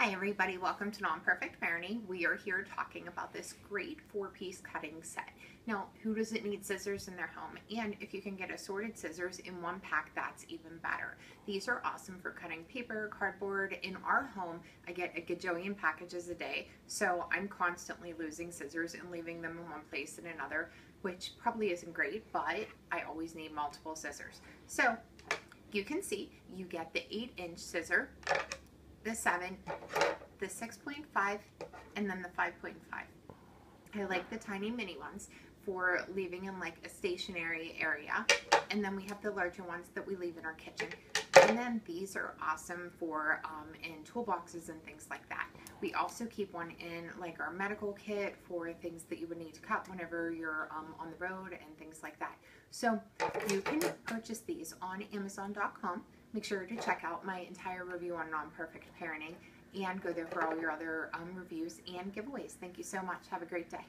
Hi everybody, welcome to Non-Perfect Parenting. We are here talking about this great 4-piece cutting set. Now, who doesn't need scissors in their home? And if you can get assorted scissors in one pack, that's even better. These are awesome for cutting paper, cardboard. In our home, I get a gajillion packages a day, so I'm constantly losing scissors and leaving them in one place and another, which probably isn't great, but I always need multiple scissors. So you can see you get the 8-inch scissor, the 7, the 6.5, and then the 5.5. I like the tiny mini ones for leaving in like a stationary area, and then we have the larger ones that we leave in our kitchen. And then these are awesome for in toolboxes and things like that. We also keep one in like our medical kit for things that you would need to cut whenever you're on the road and things like that. So you can purchase these on Amazon.com. Make sure to check out my entire review on Non-Perfect Parenting and go there for all your other reviews and giveaways. Thank you so much. Have a great day.